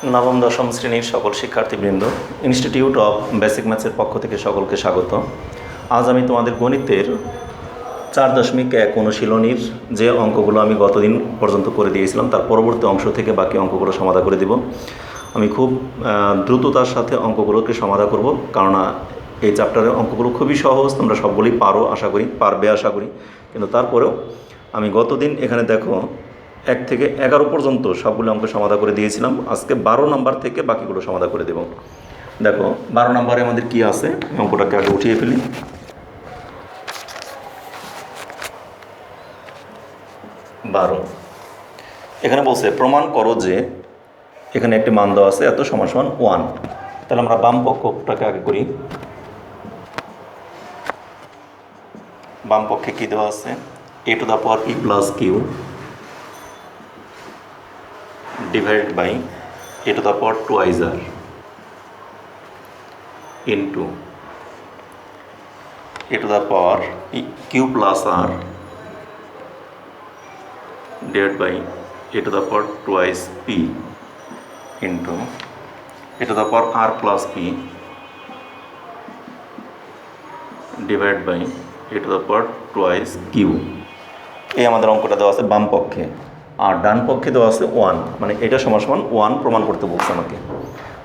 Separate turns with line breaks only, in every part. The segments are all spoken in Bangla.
নবম দশম শ্রেণীর সকল শিক্ষার্থীবৃন্দ, ইনস্টিটিউট অফ বেসিক ম্যাথসের পক্ষ থেকে সকলকে স্বাগত। আজ আমি তোমাদের গণিতের 4.1 অনুশীলনীর যে অঙ্কগুলো আমি গতদিন পর্যন্ত করে দিয়েছিলাম তার পরবর্তী অংশ থেকে বাকি অঙ্কগুলো সমাধান করে দেব। আমি খুব দ্রুততার সাথে অঙ্কগুলোকে সমাধান করব, কারণ এই চ্যাপ্টারের অঙ্কগুলো খুবই সহজ, তোমরা সবগুলোই পারবে আশা করি। কিন্তু তারপরেও আমি গতদিন এখানে দেখো 1 থেকে 11 পর্যন্ত সবগুলো অঙ্ক সমাধান করে দিয়েছিলাম। আজকে 12 নম্বর থেকে বাকিগুলো সমাধান করে দেব। দেখো 12 নম্বরে আমাদের কি আছে, অঙ্কটাকে আগে উঠিয়ে ফেলি। 12 এখানে বলছে প্রমাণ করো যে এখানে একটি মান দেওয়া আছে এত সমান 1। তাহলে আমরা বাম পক্ষটাকে আগে করি। বাম পক্ষে কি দেওয়া আছে, a to the power p plus q divided by a to the power 2 r into a to the power q plus r divided by a to the power 2 p into a to the power r plus p divided by a to the power 2 q। এই আমাদের অঙ্কটা দেওয়া আছে বাম পক্ষে, আর ডান পক্ষে দেওয়া আছে 1, মানে এটা সমান 1 প্রমাণ করতে বলছে আমাকে।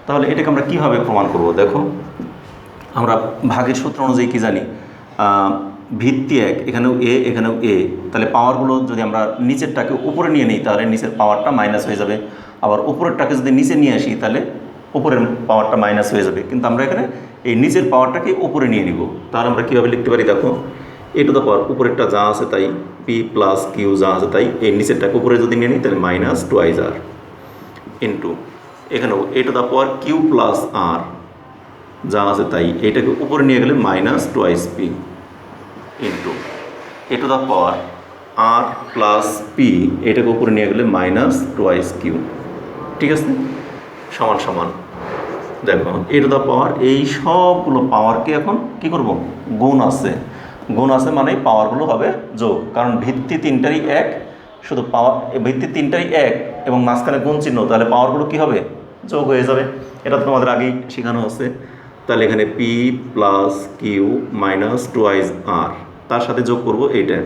তাহলে এটাকে আমরা কীভাবে প্রমাণ করব? দেখো আমরা ভাগের সূত্র অনুযায়ী কী জানি, ভিত্তি 1, এখানেও a এখানেও a, তাহলে পাওয়ারগুলো যদি আমরা নিচেরটাকে উপরে নিয়ে নিই তাহলে নিচের পাওয়ারটা মাইনাস হয়ে যাবে, আবার উপরেরটাকে যদি নিচে নিয়ে আসি তাহলে উপরের পাওয়ারটা মাইনাস হয়ে যাবে। কিন্তু আমরা এখানে এই নিচের পাওয়ারটাকে উপরে নিয়ে নিব। তাহলে আমরা কীভাবে লিখতে পারি, দেখো a টু দ্য পাওয়ার উপরেরটা যা আছে তাই, p প্লাস কিউ যা আছে তাই, এই নিচেরটাকে উপরে যদি নিয়ে নিই তাহলে মাইনাস 2 r ইন্টু এখানেও a to the power q plus r যা আছে তাই, এটাকে উপরে নিয়ে গেলে minus 2 p into a to the power r plus p, এটাকে উপরে নিয়ে গেলে মাইনাস 2 q। ঠিক আছে, সমান সমান। দেখো a টু দ্য পাওয়ার এই সবগুলো পাওয়ারকে এখন কি করব, গুণ আছে মানে পাওয়ারগুলো হবে যোগ, কারণ ভিত্তি 3টারই 1, শুধু পাওয়ার ভিত্তি 3টারই 1 এবং মাঝখানে গুণ চিহ্ন, তাহলে পাওয়ারগুলো কি হবে, যোগ হয়ে যাবে। এটা তোমাদের আগেই শেখানো আছে। তাহলে এখানে p plus q minus 2 r, তার সাথে যোগ করব এইটা,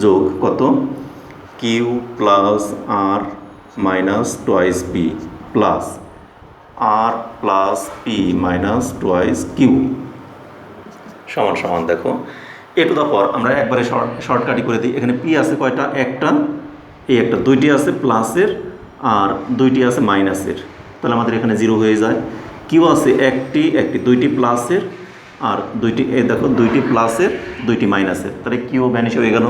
যোগ কত, q plus r minus 2 p plus r plus p minus 2 q সমান সমান। দেখো এ টু দ্য পাওয়ার আমরা একবারে শর্টকাটি করে দিই। এখানে পি আছে কয়টা, একটা, এই একটা, 2টি আছে প্লাসের আর 2টি আছে মাইনাসের, তাহলে আমাদের এখানে 0 হয়ে যায়। কিউ আছে একটি 2টি প্লাসের আর 2টি, এই দেখো 2টি প্লাসের 2টি মাইনাসের, তাহলে কিউ ভ্যানিশ হয়ে গেল।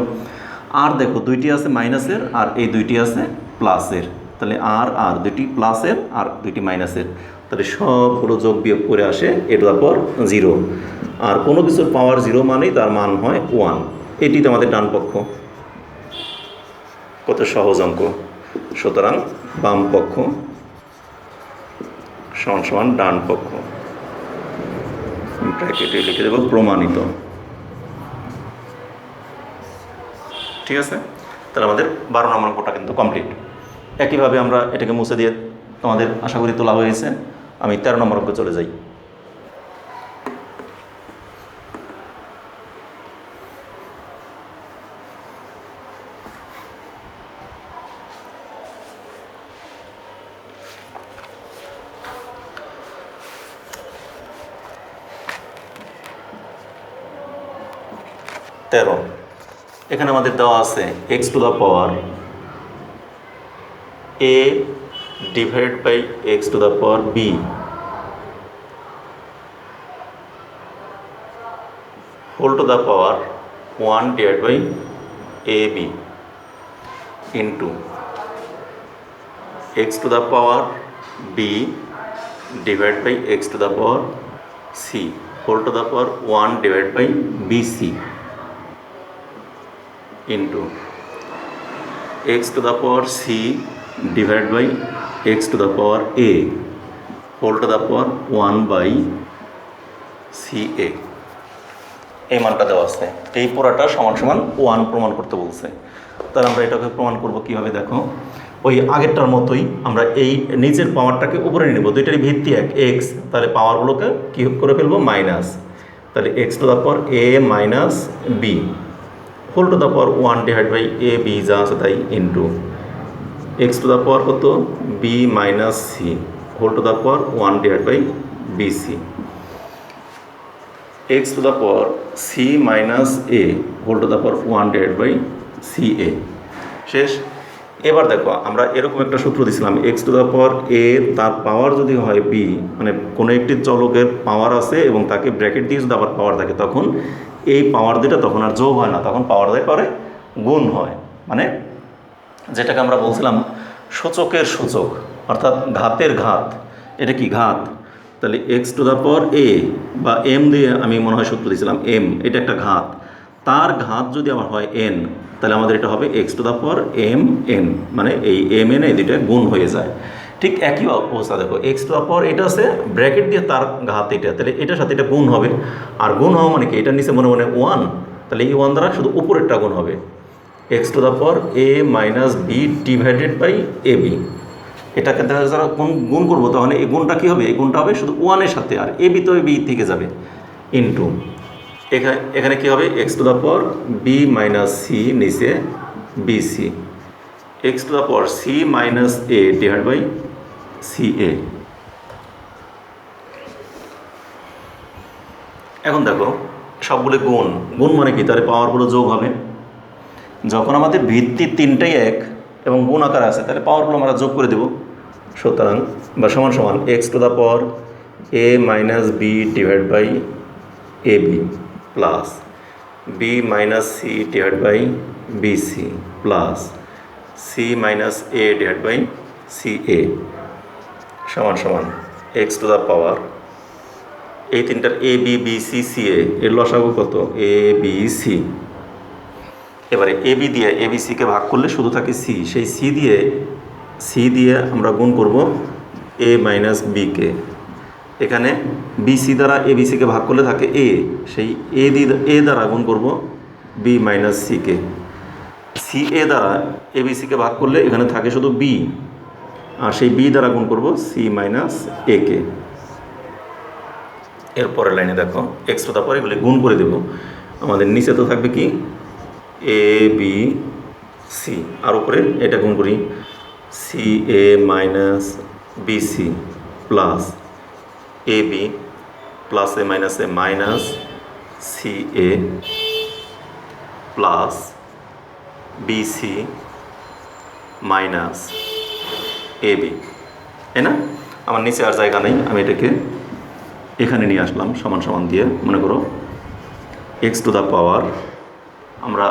আর দেখো 2টি আছে মাইনাসের আর এই 2টি আছে প্লাসের, তাহলে আর 2টি প্লাসের আর 2টি মাইনাসের, তাহলে সবগুলো যোগ বিয়োগ করে আসে এ টু দ্য পাওয়ার 0। আর কোনো কিছুর পাওয়ার 0 মানেই তার মান হয় 1। এটি তো আমাদের ডান পক্ষ। কত সহজ অঙ্ক। সুতরাং বাম পক্ষ সমান সমান ডান পক্ষ, ব্র্যাকেটে লিখে দেব প্রমাণিত। ঠিক আছে, তাহলে আমাদের 12 নম্বর অঙ্কটা কিন্তু কমপ্লিট। একইভাবে আমরা এটাকে মুছে দিয়ে তোমাদের আশা করি তোলা হয়েছে। আমি 13 নম্বর অঙ্কে চলে যাই। এখানে আমাদের দেওয়া আছে x to the power a divided by x to the power b whole to the power 1 divide by ab into x to the power b divide by x to the power c whole to the power 1 divide by bc into x to the power c divided by x to the power a whole to the power 1 by ca। এই মানটা দেওয়া আছে, এই পুরাটা সমান সমান 1 প্রমাণ করতে বলছে। তাহলে আমরা এটাকে প্রমাণ করব কীভাবে, দেখো ওই আগেরটার মতোই আমরা এই নিচের পাওয়ারটাকে উপরে নেব, দুইটারই ভিত্তি এক এক্স, তাহলে পাওয়ারগুলোকে কী করে ফেলবো মাইনাস, তাহলে x to the power a minus b whole to the power 1 divide by a b যা আছে তাই into x to the power কত b minus c whole to the power 1 divide by b c x to the power c minus a whole to the power 1 divide by c a. শেষ। এবার দেখো আমরা এরকম একটা সূত্র দিয়েছিলাম এক্স টু দ্য পাওয়ার এ তার পাওয়ার যদি হয় বি, মানে কোনো একটি চলকের পাওয়ার আছে এবং তাকে ব্র্যাকেট দিয়ে যদি আবার পাওয়ার থাকে তখন এই পাওয়ার দুটা তখন আর যোগ হয় না, তখন পাওয়ার দিয়ে পরে গুণ হয়, মানে যেটাকে আমরা বলছিলাম সূচকের সূচক অর্থাৎ ঘাতের ঘাত, এটা কি ঘাত, তাহলে এক্স টু দ্য পাওয়ার এ বা এম দিয়ে আমি মনে হয় সূত্র দিয়েছিলাম এম, এটা একটা ঘাত, তার ঘাত যদি আমার হয় এন তাহলে আমাদের এটা হবে x to the power m n, মানে এই এম এন এই দুইটা গুণ হয়ে যায়। ঠিক একই অবস্থা দেখো এক্স টু দ্য পাওয়ার এটা আছে ব্র্যাকেট দিয়ে তার ঘাত এটা, তাহলে এটার সাথে এটা গুণ হবে, আর গুণ হওয়া মানে কি এটার নিচে মনে মনে 1, তাহলে এই 1 দ্বারা শুধু উপরেরটা গুণ হবে x to the power a minus b divided by a b. এটাকে যারা গুণ করবো তখন এই গুণটা কী হবে, এই গুণটা হবে শুধু 1-এর সাথে, আর এ বি তো বি থেকে যাবে ইন্টু এখানে কী হবে x to the power b minus c নিচে b c x to the power c minus a divide by c a. এখন দেখো সবগুলো গুণ, গুণ মানে কি তাহলে পাওয়ারগুলো যোগ হবে, যখন আমাদের ভিত্তি তিনটাই এক এবং গুণ আকার আছে তাহলে পাওয়ারগুলো আমরা যোগ করে দেব, সুতরাং বা সমান সমান x to the power a minus b divide by a b plus b minus c divide by b c plus c minus a divide by c a সমান সমান এক্স টু দ্য পাওয়ার এই তিনটার a b b c c এর লসাগু কত এ বি সি। এবারে এ বি দিয়ে এ বি সিকে ভাগ করলে শুধু থাকে সি, সেই সি দিয়ে আমরা গুণ করব এ মাইনাস বিকে, এখানে বিসি দ্বারা এ বি সিকে ভাগ করলে থাকে এ, সেই এ দ্বারা গুণ করব বি মাইনাস সিকে, সি এ দ্বারা এ বি সিকে ভাগ করলে এখানে থাকে শুধু বি, আর সেই বি দ্বারা গুণ করব সি মাইনাস একে। এরপরের লাইনে দেখো এক্স টু দ্য পাওয়ার এগুলি গুণ করে দেব, আমাদের নিচে তো থাকবে কি এ বি সি, আর উপরে এটা গুণ করি C A minus B c plus A b plus A minus C A plus B C minus A B, তাই না? আমার নিচে আর জায়গা নেই, আমি এটাকে এখানে নিয়ে আসলাম সমান সমান দিয়ে, মনে করো এক্স টু দ্য পাওয়ার আমরা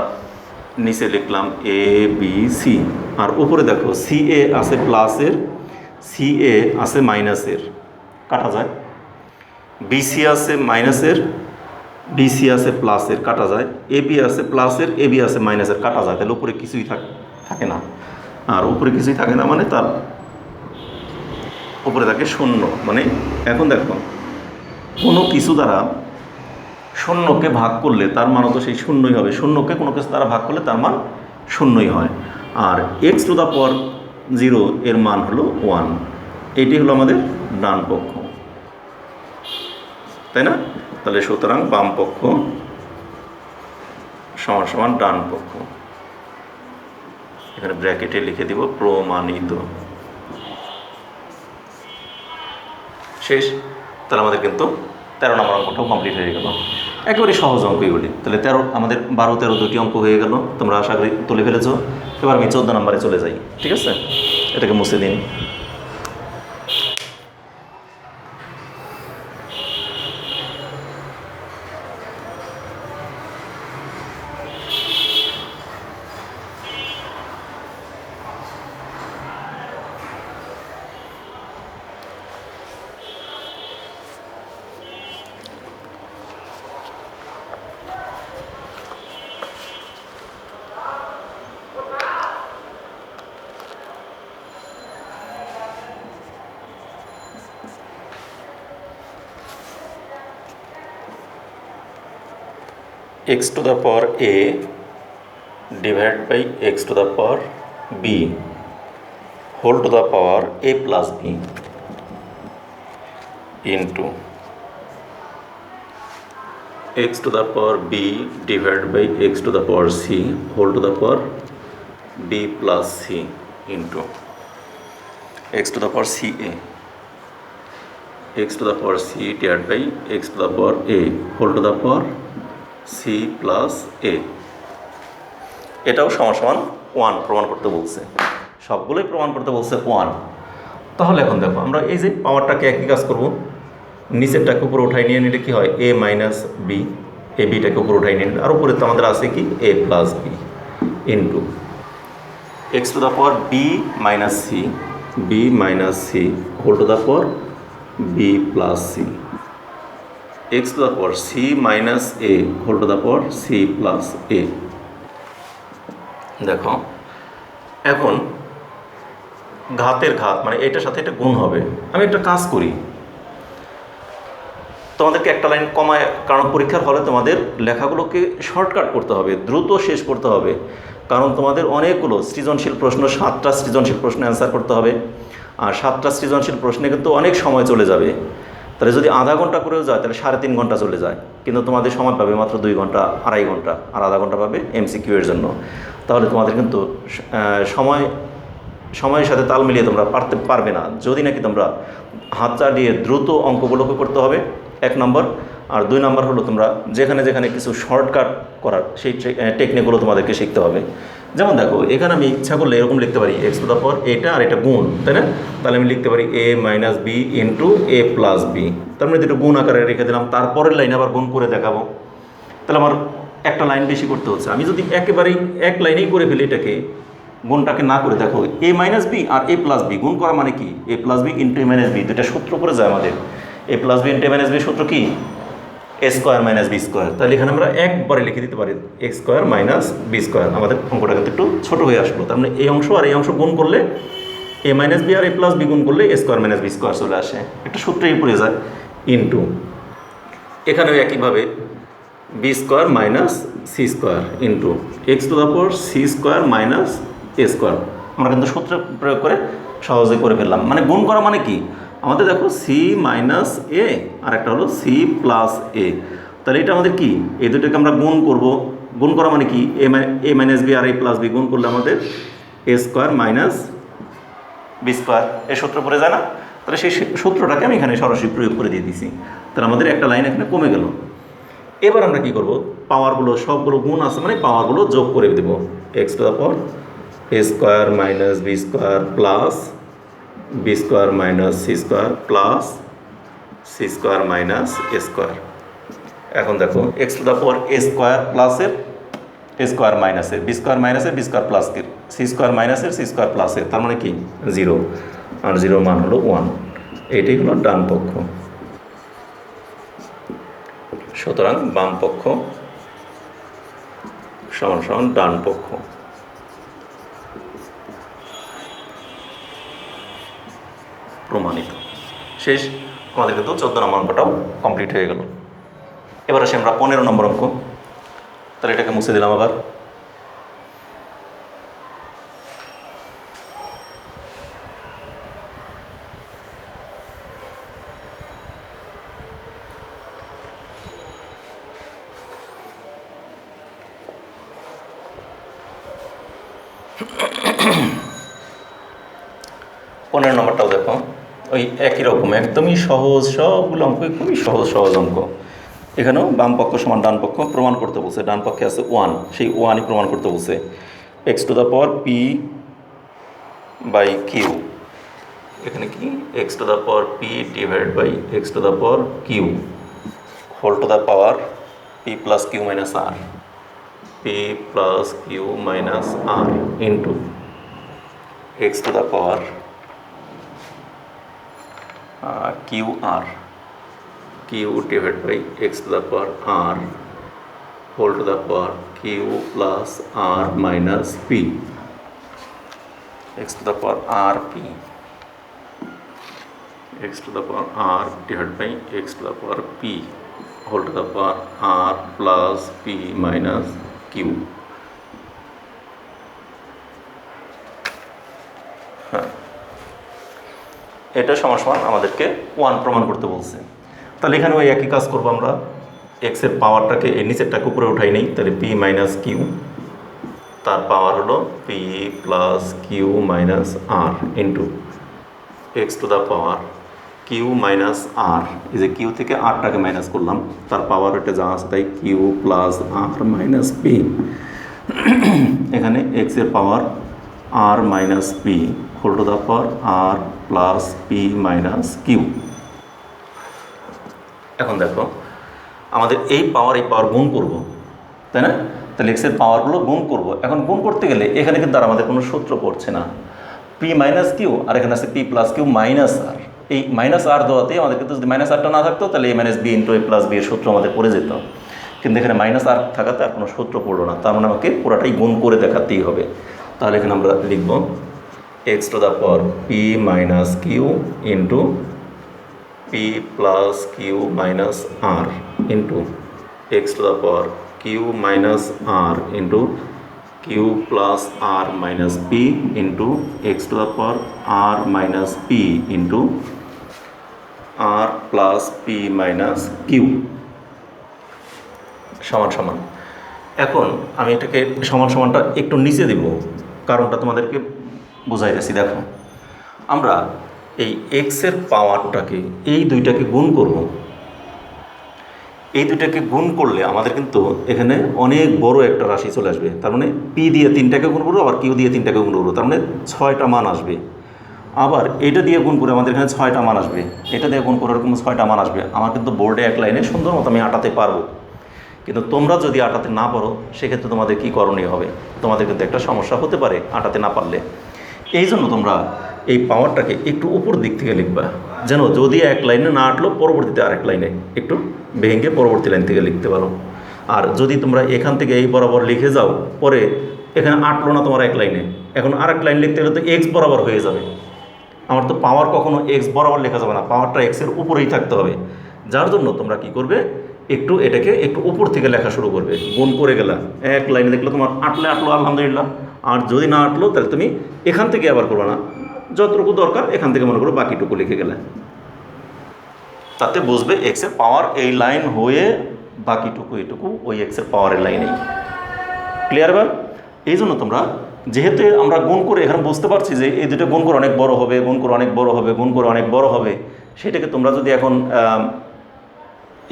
নিচে লিখলাম এ বি সি, আর উপরে দেখো সি এ আছে প্লাসের, সি এ আছে মাইনাসের, কাটা যায়, বিসি আছে মাইনাসের, বিসি আছে প্লাসের, কাটা যায়, এ বি আছে প্লাসের, এ বি আছে মাইনাসের, কাটা যায়, তাহলে উপরে কিছুই থাকে না, আর উপরে কিছুই থাকে না মানে তার উপরে থাকে শূন্য। মানে এখন দেখো কোনো কিছু দ্বারা শূন্যকে ভাগ করলে তার মানও তো সেই শূন্যই হবে, শূন্যকে কোনো কিছু দ্বারা ভাগ করলে তার মান শূন্যই হয়, আর এক্স টু দ্য পাওয়ার 0 এর মান হলো 1, এটি হলো আমাদের ডান পক্ষ, তাই না? তাহলে সুতরাং বাম পক্ষ সমান সমান ডান পক্ষ, এখানে ব্র্যাকেটে লিখে দিব প্রমাণিত। শেষ। তাহলে আমাদের কিন্তু 13 নম্বর অঙ্কটাও কমপ্লিট হয়ে গেল, একেবারে সহজ অঙ্ক এগুলি। তাহলে আমাদের 12, 13 দুটি অঙ্ক হয়ে গেল, তোমরা আশা করি তুলে ফেলেছ। এবার আমি 14 নম্বরে চলে যাই, ঠিক আছে? এটাকে মুছে দিন। x to the power a divided by x to the power b whole to the power a plus b into x to the power b divided by x to the power c whole to the power b plus c into x to the power ca x to the power c divided by x to the power a whole to the power c plus a এটাও সমান 1 প্রমাণ করতে বলছে, সবগুলোই প্রমাণ করতে বলছে 1। তাহলে এখন দেখো আমরা এই যে পাওয়ারটাকে একই কাজ করব, নিচেরটাকে উপরে উঠাই নিয়ে নিলে কি হয় a মাইনাস বি, এ বিটাকে উপরে উঠাই নিয়ে নিলে, আর উপরে তো আমাদের আছে কি a plus b into x to the power b minus c whole to the power b plus c x to the power c minus a whole to the power c plus a. দেখো এখন ঘাতের ঘাত মানে এটার সাথে এটা গুণ হবে। আমি একটা কাজ করি, তোমাদেরকে একটা লাইন কমায়, কারণ পরীক্ষার হলে তোমাদের লেখাগুলোকে শর্টকাট করতে হবে, দ্রুত শেষ করতে হবে, কারণ তোমাদের অনেকগুলো সৃজনশীল প্রশ্ন, 7টা সৃজনশীল প্রশ্ন অ্যান্সার করতে হবে, আর 7টা সৃজনশীল প্রশ্নে কিন্তু অনেক সময় চলে যাবে। তাহলে যদি আধা ঘন্টা করেও যায় তাহলে 3.5 ঘন্টা চলে যায়, কিন্তু তোমাদের সময় পাবে মাত্র 2 ঘন্টা, 2.5 ঘন্টা, আর আধা ঘন্টা পাবে এমসিকিউ এর জন্য। তাহলে তোমাদের কিন্তু সময়ের সাথে তাল মিলিয়ে তোমরা পারবে না, যদি নাকি তোমরা হাত চালিয়ে দ্রুত অঙ্কগুলোকে করতে হবে 1 নম্বর। আর 2 নম্বর হলো তোমরা যেখানে যেখানে কিছু শর্টকাট করার সেই টেকনিকগুলো তোমাদেরকে শিখতে হবে। যেমন দেখো এখানে আমি ইচ্ছা করলে এরকম লিখতে পারি এক্স টু দ্য পাওয়ার এটা আর এটা গুণ, তাই না? তাহলে আমি লিখতে পারি a minus b into a plus b, তার মানে দুটো গুণ আকারে রেখে দিলাম, তারপরের লাইনে আবার গুণ করে দেখাবো। তাহলে আমার একটা লাইন বেশি করতে হচ্ছে। আমি যদি একেবারেই এক লাইনেই করে ফেলি এটাকে, গুণটাকে না করে, দেখো এ মাইনাস বি আর এ প্লাস বি গুণ করা মানে কি এ প্লাস বি ইন্টু এ মাইনাস বি, দুটা সূত্র করে যায় আমাদের। এ প্লাস বি ইন্টু এ মাইনাস বি সূত্র কি এ স্কোয়ার মাইনাস বি স্কোয়ার। তাহলে এখানে আমরা একবারে লিখে দিতে পারি এ স্কোয়ার মাইনাস বি স্কোয়ার। আমাদের অঙ্কটা কিন্তু একটু ছোটো হয়ে আসলো, তার মানে এই অংশ আর এই অংশ গুণ করলে এ মাইনাস বি আর এ প্লাস বি গুণ করলে a square minus b square চলে আসে, একটা সূত্রেই পড়ে যায় ইন্টু এখানেও একইভাবে b square minus c square into x to the power c square minus a square. আমরা কিন্তু সূত্র প্রয়োগ করে সহজে করে ফেললাম। মানে গুণ করা মানে কি আমাদের দেখো সি মাইনাস এ আর একটা হলো সি প্লাস এ, তাহলে এটা আমাদের কি এই দুটোকে আমরা গুণ করব। গুণ করা মানে কি এ মাইনাস বি আর এ প্লাস বি গুণ করলে আমাদের এ স্কোয়ার মাইনাস বি স্কোয়ার, এই সূত্র পড়ে যায় না? তাহলে সেই সূত্রটাকে আমি এখানে সরাসরি প্রয়োগ করে দিয়ে দিছি, তাহলে আমাদের একটা লাইন এখানে কমে গেল। এবার আমরা কী করব, পাওয়ারগুলো সবগুলো গুণ আছে মানে পাওয়ারগুলো যোগ করে দেব। X to the power a square minus b square plus b square minus c square plus c square minus a square. এখন দেখো x to the power a square প্লাসের এ স্কোয়ার মাইনাসের বি স্কোয়ার মাইনাসের বি স্কোয়ার প্লাসের সি স্কোয়ার মাইনাসের সি স্কোয়ার প্লাসের, তার মানে কি 0, আর 0 মান হলো 1। এইটাই হলো ডান পক্ষ। সুতরাং বাম পক্ষ সমান সমান ডান পক্ষ। প্রমাণিত। শেষ, আমাদের কিন্তু 14 নম্বর অঙ্কটাও কমপ্লিট হয়ে গেল। এবার আসি আমরা 15 নম্বর অঙ্ক। তাহলে এটাকে মুছে দিলাম আবার। পনেরো নম্বরটাও দেখো ওই একই রকম, একদমই সহজ, সবগুলো অঙ্ক খুবই সহজ সহজ অঙ্ক। এখানেও বাম পক্ষ সমান ডান পক্ষ প্রমাণ করতে বলছে। ডান পক্ষে আছে 1, সেই 1ই প্রমাণ করতে বলছে। X to the power p by q, এখানে কি x to the power p divide by x to the power q whole to the power p plus q minus r, p plus q minus r into x to the power q r, q divide by x to the power r whole to the power q plus r minus p, x to the power r p, x to the power r divide by x to the power p whole to the power r plus p minus q. হ্যাঁ, এটা সমান সমান আমাদেরকে 1 প্রমাণ করতে বলছে। তাহলে এখানে ওই একই কাজ করবো আমরা, এক্সের পাওয়ারটাকে এই নিচেরটাকে উপরে উঠাই নেই, তাহলে পি মাইনাস কিউ, তার পাওয়ার হলো p plus q minus r into x to the power q minus r, এই যে কিউ থেকে আরটাকে মাইনাস করলাম, তার পাওয়ার এটা যা আছে তাই q plus r minus p. এখানে এক্সের power r minus p whole to the power r plus p minus q. এখন দেখো আমাদের এই পাওয়ার গুণ করব, তাই না? তাহলে এক্সের পাওয়ারগুলো গুণ করব। এখন গুণ করতে গেলে এখানে কিন্তু আর আমাদের কোনো সূত্র পড়ছে না, পি মাইনাস কিউ আর এখানে আছে P plus q minus r. এই মাইনাস আর দেওয়াতে আমাদের কিন্তু যদি মাইনাস আরটা না থাকতো তাহলে এ minus b into a plus B এর সূত্র আমাদের পড়ে যেত, কিন্তু এখানে মাইনাস আর থাকাতে আর কোনো সূত্র পড়লো না, তার মানে আমাকে পুরোটাই গুণ করে দেখাতেই হবে। তাহলে এখানে আমরা লিখব x to the power p minus q into p plus q minus r into x to the power q minus r into q plus r minus p into x to the power r minus p into r plus p minus q সমান সমান। এখন আমি এটাকে সমান সমানটা একটু নিচে দিব, কারণটা তোমাদেরকে বোঝাইতেছি। দেখো আমরা এই এক্সের পাওয়ারটাকে এই দুইটাকে গুণ করব, এই দুইটাকে গুণ করলে আমাদের কিন্তু এখানে অনেক বড় একটা রাশি চলে আসবে। তার মানে পি দিয়ে 3টাকে গুণ করবো, আবার কিউ দিয়ে 3টাকে গুণ করবো, তার মানে 6টা মান আসবে। আবার এটা দিয়ে গুণ করে আমাদের এখানে 6টা মান আসবে, এটা দিয়ে গুণ করে এরকম 6টা মান আসবে। আমার কিন্তু বোর্ডে এক লাইনে সুন্দর মতো আমি আটাতে পারবো, কিন্তু তোমরা যদি আটাতে না পারো সেক্ষেত্রে তোমাদের কী করণীয় হবে, তোমাদের কিন্তু একটা সমস্যা হতে পারে আটাতে না পারলে। এই জন্য তোমরা এই পাওয়ারটাকে একটু উপর দিক থেকে লিখবা, যেন যদি এক লাইনে না আটলো পরবর্তীতে আরেক লাইনে একটু ভেঙে পরবর্তী লাইন থেকে লিখতে পারো। আর যদি তোমরা এখান থেকে এই বরাবর লিখে যাও, পরে এখানে আটলো না তোমার এক লাইনে, এখন আরেক লাইন লিখতে গেলে তো এক্স বরাবর হয়ে যাবে। আমার তো পাওয়ার কখনো এক্স বরাবর লেখা যাবে না, পাওয়ারটা এক্সের উপরেই থাকতে হবে। যার জন্য তোমরা কি করবে, একটু এটাকে একটু উপর থেকে লেখা শুরু করবে। গুণ করে গেলা এক লাইনে দেখলো তোমার আটলে আটলো আলহামদুলিল্লাহ, আর যদি না আটলো তাহলে তুমি এখান থেকে আবার করবে না, যতটুকু দরকার এখান থেকে মনে করো বাকিটুকু লিখে গেলে, তাতে বুঝবে এক্সের পাওয়ার এই লাইন হয়ে বাকিটুকু এটুকু ওই এক্সের পাওয়ারের লাইনেই। ক্লিয়ার? এবার এই জন্য তোমরা যেহেতু আমরা গুণ করে এখানে বুঝতে পারছি যে এই দুটো গুণ করে অনেক বড় হবে, গুণ করে অনেক বড় হবে, গুণ করে অনেক বড় হবে, সেটাকে তোমরা যদি এখন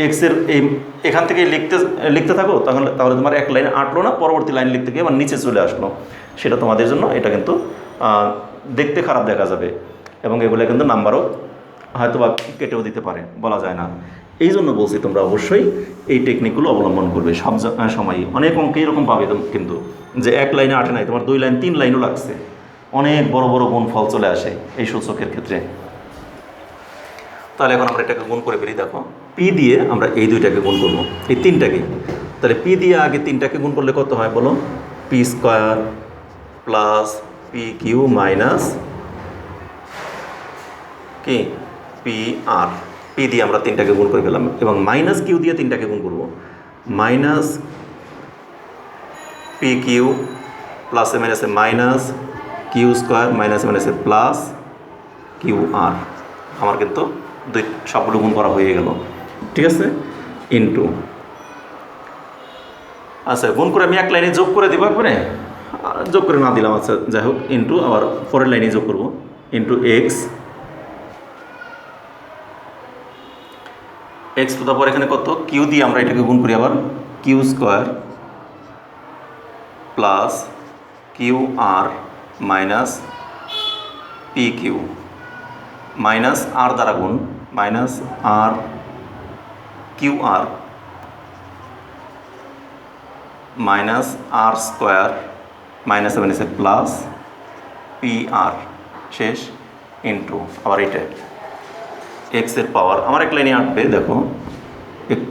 এক্সের এই এখান থেকে লিখতে থাকো তাহলে তোমার এক লাইনে আটলো না, পরবর্তী লাইন লিখতে গিয়ে আবার নিচে চলে আসলো, সেটা তোমাদের জন্য এটা কিন্তু দেখতে খারাপ দেখা যাবে, এবং এগুলো কিন্তু নাম্বারও হয়তো বা কেটেও দিতে পারে, বলা যায় না। এই জন্য বলছি তোমরা অবশ্যই এই টেকনিকগুলো অবলম্বন করবে সব সময়ই। অনেক অঙ্কে এরকম পাবে কিন্তু যে এক লাইনে আটে নাই, তোমার 2 লাইন 3 লাইনও লাগছে, অনেক বড় বড় গুণফল চলে আসে এই সূচকের ক্ষেত্রে। তাহলে এখন আমরা এটাকে গুণ করে ফেলি। দেখো পি দিয়ে আমরা এই দুইটাকে গুণ করবো, এই 3টাকে। তাহলে পি দিয়ে আগে 3টাকে গুণ করলে কত হয় বলো, p square plus p q minus কি পি আর। পি দিয়ে আমরা 3টাকে গুণ করে ফেলাম, এবং মাইনাস কিউ দিয়ে 3টাকে গুণ করবো, মাইনাস পি কিউ প্লাসে মাইনাসে মাইনাস কিউ স্কোয়ার মাইনাসে মাইনাসে প্লাস কিউ আর। আমার কিন্তু সবগুলো গুণ করা হয়ে গেল, ঠিক আছে, ইন্টু। আচ্ছা গুণ করে আমি এক লাইনে যোগ করে দেবো, একবারে যোগ করে না দিলাম, আচ্ছা যাই হোক, ইন্টু আবার পরের লাইনে যোগ করবো, into x x to the পাওয়ার এখানে কত, কিউ দিয়ে আমরা এটাকে গুণ করি, আবার Q square plus q r minus p q, minus আর দ্বারা গুণ, মাইনাস আর Q r minus r square minus মাইনাসে প্লাস পি আর শেষ, ইন্টু আবার এটা এক্সের পাওয়ার আমার এক লাইনে আটবে। দেখো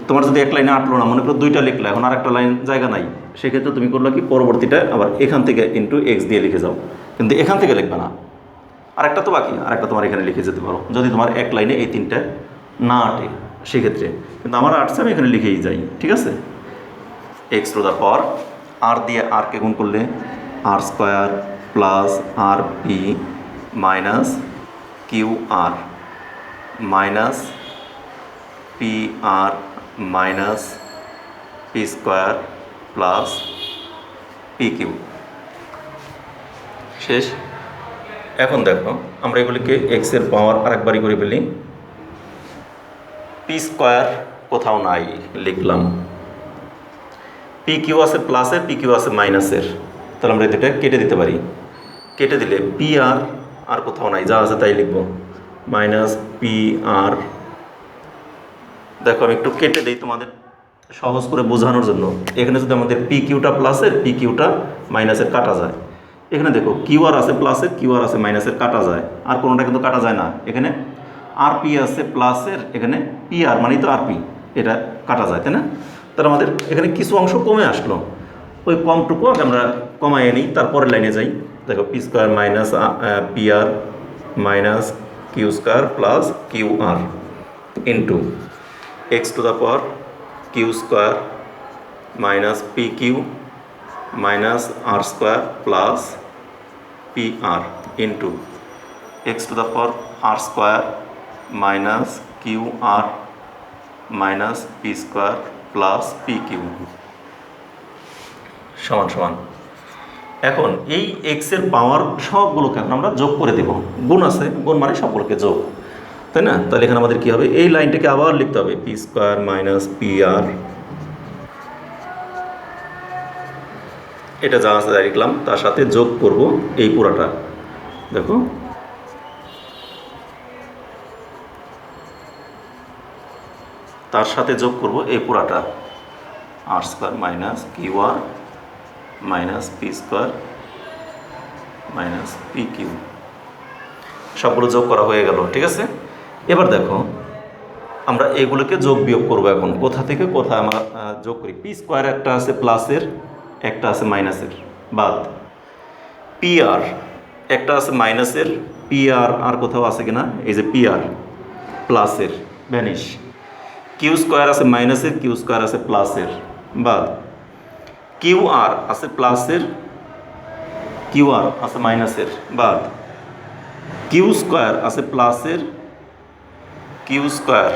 তোমার যদি এক লাইনে আটলো না, মনে করো 2টা লিখলে, এখন আর একটা লাইন জায়গা নাই, সেক্ষেত্রে তুমি করলো কি পরবর্তীটা আবার এখান থেকে ইন্টু এক্স দিয়ে লিখে যাও, কিন্তু এখান থেকে লিখবে না, আরেকটা তো বাকি, আরেকটা তোমার এখানে লিখে যেতে পারো যদি তোমার এক লাইনে এই 3টা না আটে সেক্ষেত্রে, কিন্তু আমার আটছে আমি এখানে লিখেই যাই, ঠিক আছে। X to the power r দিয়ে আরকে গুণ করলে r square plus r p minus q r minus p r minus p square plus p q. শেষ। এখন দেখো আমরা এগুলিকে এক্সের পাওয়ার আরেকবারই করে ফেলি। পি স্কোয়ার কোথাও নাই, লিখলাম। পি কিউ আছে প্লাসের, পি কিউ আছে মাইনাসের, তাহলে আমরা এটা কেটে দিতে পারি। কেটে দিলে পি আর কোথাও নাই, যা আছে তাই লিখব, মাইনাস পি আর। দেখো আমি একটু কেটে দিই তোমাদের সহজ করে বোঝানোর জন্য। এখানে যদি আমাদের পি কিউটা প্লাসের, পি কিউটা মাইনাসের কাটা যায়। এখানে দেখো কিউ আর আছে প্লাসের, কিউ আর আছে মাইনাসের, কাটা যায়। আর কোনোটা কিন্তু কাটা যায় না। এখানে আর পি আছে প্লাসের, এখানে পি আর মানে তো আর পি, এটা কাটা যায়, তাই না? তাহলে আমাদের এখানে কিছু অংশ কমে আসলো, ওই কমটুকু আগে আমরা কমাইয়ে নিই, তারপরের লাইনে যাই। দেখো p square minus p r minus q square plus q r into x to the power q square minus p q minus r square plus p r into x to the power r square minus q r minus p square plus p q সমান সমান। এখন এই এক্সের পাওয়ার সবগুলোকে এখন আমরা যোগ করে দেব। গুণ আছে, গুণ মানে সবগুলোকে যোগ, তাই না? তাহলে এখানে আমাদের কী হবে, এই লাইনটাকে আবার লিখতে হবে, পি স্কোয়ার মাইনাস পি আর, এটা যা আছে তাই লিখলাম, তার সাথে যোগ করব এই পুরাটা। দেখো তার সাথে যোগ করব এই পুরাটা, r square minus q r minus p square minus p q, সবগুলো যোগ করা হয়ে গেল। ঠিক আছে, এবার দেখো আমরা এগুলোকে যোগ বিয়োগ করবো। এখন কোথা থেকে কোথায় আমরা যোগ করি? পি স্কোয়ার একটা আছে প্লাসের, একটা আছে মাইনাসের, বাদ। পি আর একটা আছে মাইনাসের, পি আর কোথাও আছে কিনা, এই যে পি আর প্লাসের, ভ্যানিশ। কিউ স্কোয়ার আছে মাইনাসের, কিউ স্কোয়ার আছে প্লাসের, বাদ। কিউ আর আছে প্লাসের, কিউ আর আছে মাইনাসের, বাদ। কিউ স্কোয়ার আছে প্লাসের, কিউ স্কোয়ার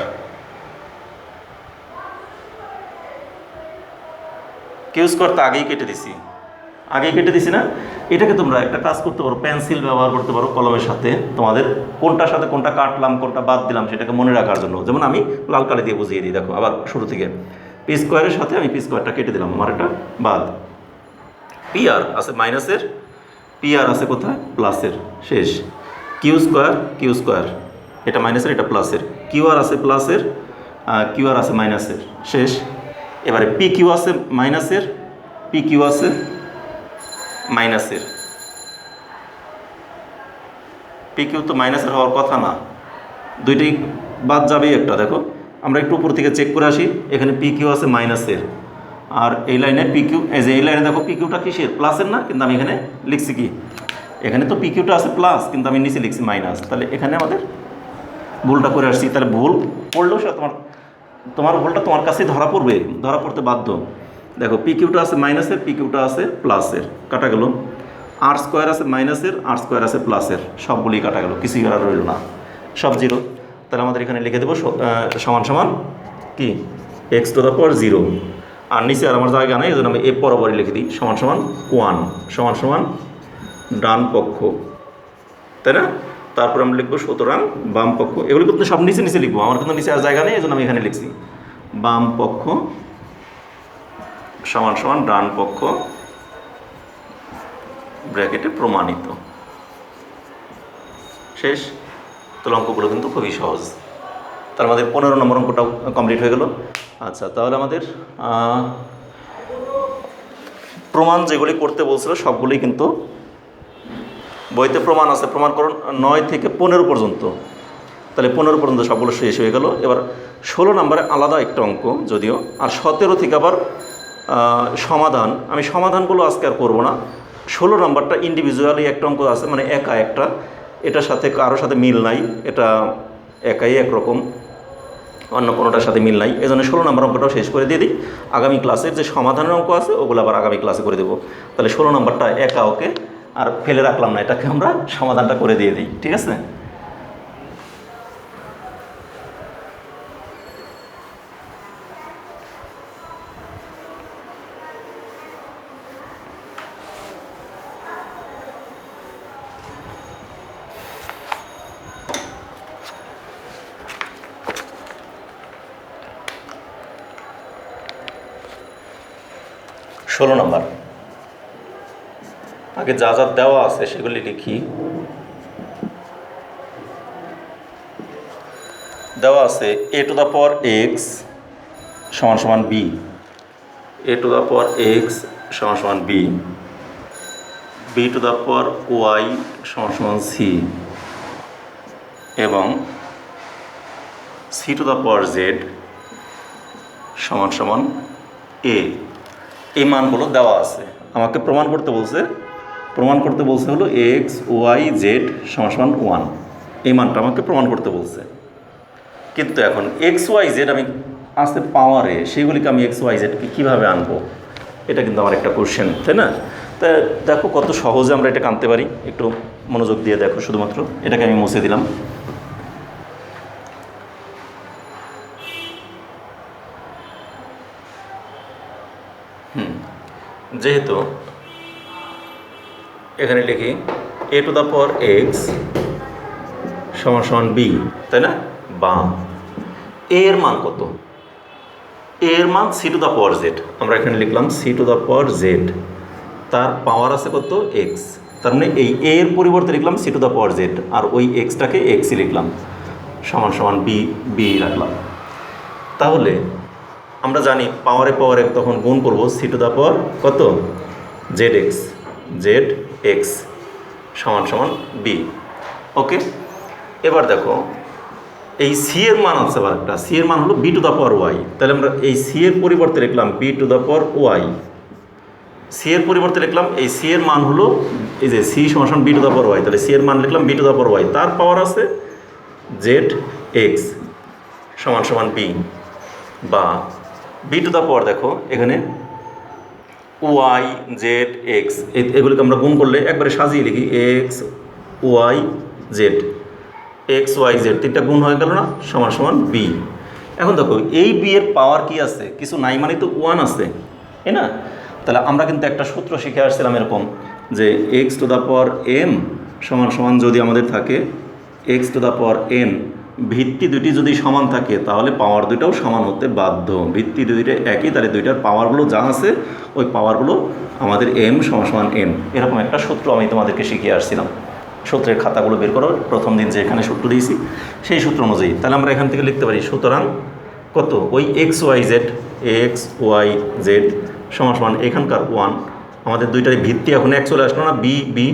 তো আগেই কেটে দিছি না? এটাকে তোমরা একটা কাজ করতে পারো, পেন্সিল ব্যবহার করতে পারো কলমের সাথে, তোমাদের কোনটার সাথে কোনটা কাটলাম কোনটা বাদ দিলাম সেটাকে মনে রাখার জন্য। যেমন আমি লাল কালি দিয়ে বুঝিয়ে দিই। দেখো আবার শুরু থেকে, পি স্কোয়ারের সাথে আমি পি স্কোয়ারটা কেটে দিলাম, আমার এটা বাদ। পি আর আছে মাইনাসের, পি আর আছে কোথায়, প্লাসের, শেষ। কিউ স্কোয়ার এটা মাইনাসের, এটা প্লাসের। কিউ আর আছে প্লাসের, কিউ আর আছে মাইনাসের, শেষ। এবারে পি কিউ আছে মাইনাসের, পি কিউ আছে মাইনাসের। পি কিউ তো মাইনাসের হওয়ার কথা না, দুইটাই বাদ যাবেই একটা। দেখো আমরা একটু উপর থেকে চেক করে আসি, এখানে পি কিউ আছে মাইনাসের, আর এই লাইনে পি কিউ, এই যে এই লাইনে দেখো পি কিউটা কিসের, প্লাসের না? কিন্তু আমি এখানে লিখছি কি, এখানে তো পি কিউটা আছে প্লাস, কিন্তু আমি নিচে লিখছি মাইনাস। তাহলে এখানে আমাদের ভুলটা করে আসছি। তাহলে ভুল পড়লেও সে তোমার ভুলটা তোমার কাছেই ধরা পড়তে বাধ্য। দেখো পি কিউটা আছে মাইনাসের, পি কিউটা আছে প্লাসের, কাটা গেল। আর স্কোয়ার আছে মাইনাসের, আর স্কোয়ার আছে প্লাসের, সবগুলোই কাটা গেল, কিছুই আর রইল না, সব জিরো। তাহলে আমাদের এখানে লিখে দেবো সমান সমান কি, এক্স টু দ্য পাওয়ার 0, আর নিচে আর আমার জায়গা নেই, এই জন্য আমি এ বরাবরই লিখে দিই, সমান সমান 1, সমান সমান ডান পক্ষ, তাই না? তারপর আমরা লিখবো সুতরাং বাম পক্ষ। এগুলো কিন্তু সব নিচে নিচে লিখবো, আমার কিন্তু নিচে আর জায়গা নেই, এই জন্য আমি এখানে লিখছি বাম পক্ষ সমান সমান ডান পক্ষ ব্র্যাকেটে প্রমাণিত, শেষ। তো অঙ্কগুলো কিন্তু খুবই সহজ। তার আমাদের 15 নম্বর অঙ্কটাও কমপ্লিট হয়ে গেল। আচ্ছা, তাহলে আমাদের প্রমাণ যেগুলি করতে বলছিল সবগুলোই কিন্তু বইতে প্রমাণ আছে। প্রমাণ করুন 9 থেকে 15 পর্যন্ত, তাহলে 15 পর্যন্ত সবগুলো শেষ হয়ে গেল। এবার 16 নম্বরে আলাদা একটা অঙ্ক যদিও, আর 17 থেকে আবার সমাধান। আমি সমাধানগুলো আজকে আর করবো না। 16 নম্বরটা ইন্ডিভিজুয়ালি একটা অঙ্ক আছে, মানে একা একটা, এটার সাথে কারোর সাথে মিল নাই, এটা একাই একরকম, অন্য কোনোটার সাথে মিল নাই। এই জন্য 16 নম্বর অঙ্কটাও শেষ করে দিয়ে দিই। আগামী ক্লাসের যে সমাধানের অঙ্ক আছে ওগুলো আবার আগামী ক্লাসে করে দেবো। তাহলে 16 নম্বরটা একা, ওকে, আর ফেলে রাখলাম না, এটাকে আমরা সমাধানটা করে দিয়ে দিই, ঠিক আছে? 16 নম্বর, আগে যা যা দেওয়া আছে সেগুলি লিখি। দেওয়া আছে a to the power x সমান সমান b, a to the power x সমান সমান b, b two the power y সমান সমান c এবং c two the power z সমান সমান a। এই মানগুলো দেওয়া আছে, আমাকে প্রমাণ করতে বলছে হলো x y z সমান সমান 1, এই মানটা আমাকে প্রমাণ করতে বলছে। কিন্তু এখন এক্স ওয়াই জেড আমি আসতে পাওয়ারে, সেগুলিকে আমি এক্স ওয়াই জেডকে কীভাবে আনবো, এটা কিন্তু আমার একটা কোশ্চেন, তাই না? তা দেখো কত সহজে আমরা এটাকে আনতে পারি, একটু মনোযোগ দিয়ে দেখো। শুধুমাত্র এটাকে আমি মুছে দিলাম। যেহেতু এখানে লিখি a to the power x সমান সমান b, তাই না? বা a এর মান কত? a এর মান c two the power z, আমরা এখানে লিখলাম c two the power z, তার পাওয়ার আছে কত? x। তার মানে এই a এর পরিবর্তে লিখলাম c two the power z, আর ওই xটাকে xই লিখলাম, সমান সমান b রাখলাম। তাহলে আমরা জানি পাওয়ারে তখন গুণ করব c টু দ্য পাওয়ার কত? zx সমান সমান b। ওকে, এবার দেখো এই সি এর মান আছে আবার একটা, সি এর মান হলো b to the power y. তাহলে আমরা এই সি এর পরিবর্তে লিখলাম b to the power y, c এর পরিবর্তে লিখলাম এই সি এর মান হলো এই যে সি সমান b to the power y, তাহলে সি এর মান লিখলাম b to the power y, তার পাওয়ার আছে জেড এক্স সমান সমান বি। বা বি টু দ্য পাওয়ার দেখো এখানে ওয়াই জেড এক্স, এগুলিকে আমরা গুণ করলে একবারে সাজিয়ে লিখি x y z, x y z তিনটা গুণ হয়ে গেল না, সমান সমান বি। এখন দেখো এই বি এর পাওয়ার কি আছে? কিছু নাই, মানে তো 1 আছে, তাই না? তাহলে আমরা কিন্তু একটা সূত্র শিখে আসছিলাম এরকম, যে x to the power m সমান সমান যদি আমাদের থাকে x to the power n, ভিত্তি দুটি যদি সমান থাকে তাহলে পাওয়ার দুইটাও সমান হতে বাধ্য। ভিত্তি দুইটা একই, তাহলে দুইটার পাওয়ারগুলো যা আছে ওই পাওয়ারগুলো আমাদের এম সমান সমান এন, এরকম একটা সূত্র আমি তোমাদেরকে শিখিয়ে আসছিলাম। সূত্রের খাতাগুলো বের করো, প্রথম দিন যে এখানে সূত্র দিয়েছি সেই সূত্র অনুযায়ী। তাহলে আমরা এখান থেকে লিখতে পারি সুতরাং কত? ওই এক্স ওয়াই জেড সমান সমান এখানকার 1, আমাদের দুইটার ভিত্তি এখন এক চলে আসলো না, বি,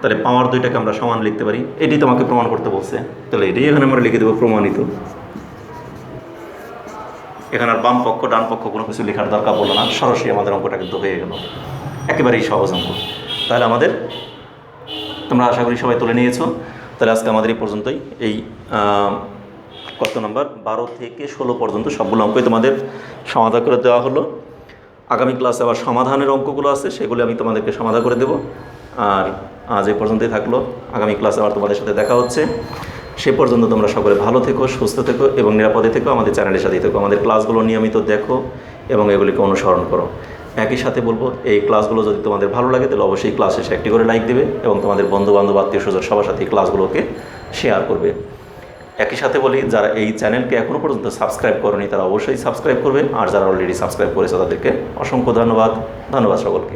তাহলে পাওয়ার দুইটাকে আমরা সমান লিখতে পারি। এটি তোমাকে প্রমাণ করতে বলছে, তাহলে এটাই এখানে আমরা লিখে দেবো প্রমাণিত। এখানে আর বাম পক্ষ ডান পক্ষ কোনো কিছু লেখার দরকার পড়লো না, সরাসরি আমাদের অঙ্কটা কিন্তু হয়ে গেল, একেবারেই সহজ অঙ্ক। তাহলে আমাদের তোমরা আশা করি সবাই তুলে নিয়েছো। তাহলে আজকে আমাদের এই পর্যন্তই, এই কত নাম্বার 12 থেকে 16 পর্যন্ত সবগুলো অঙ্কই তোমাদের সমাধান করে দেওয়া হলো। আগামী ক্লাসে আবার সমাধানের অঙ্কগুলো আছে, সেগুলো আমি তোমাদেরকে সমাধান করে দেব। আর আজ এই পর্যন্তই থাকলো, আগামী ক্লাসে আবার তোমাদের সাথে দেখা হচ্ছে। সে পর্যন্ত তোমরা সকলে ভালো থেকো, সুস্থ থেকো এবং নিরাপদে থেকো। আমাদের চ্যানেলের সাথেই থেকো, আমাদের ক্লাসগুলো নিয়মিত দেখো এবং এগুলিকে অনুসরণ করো। একই সাথে বলবো, এই ক্লাসগুলো যদি তোমাদের ভালো লাগে তাহলে অবশ্যই ক্লাস শেষে একটি করে লাইক দেবে এবং তোমাদের বন্ধুবান্ধব আত্মীয়-স্বজন সবার সাথে এই ক্লাসগুলোকে শেয়ার করবে। একই সাথে বলি, যারা এই চ্যানেলকে এখনও পর্যন্ত সাবস্ক্রাইব করনি তারা অবশ্যই সাবস্ক্রাইব করবে, আর যারা অলরেডি সাবস্ক্রাইব করেছে তাদেরকে অসংখ্য ধন্যবাদ সকলকে।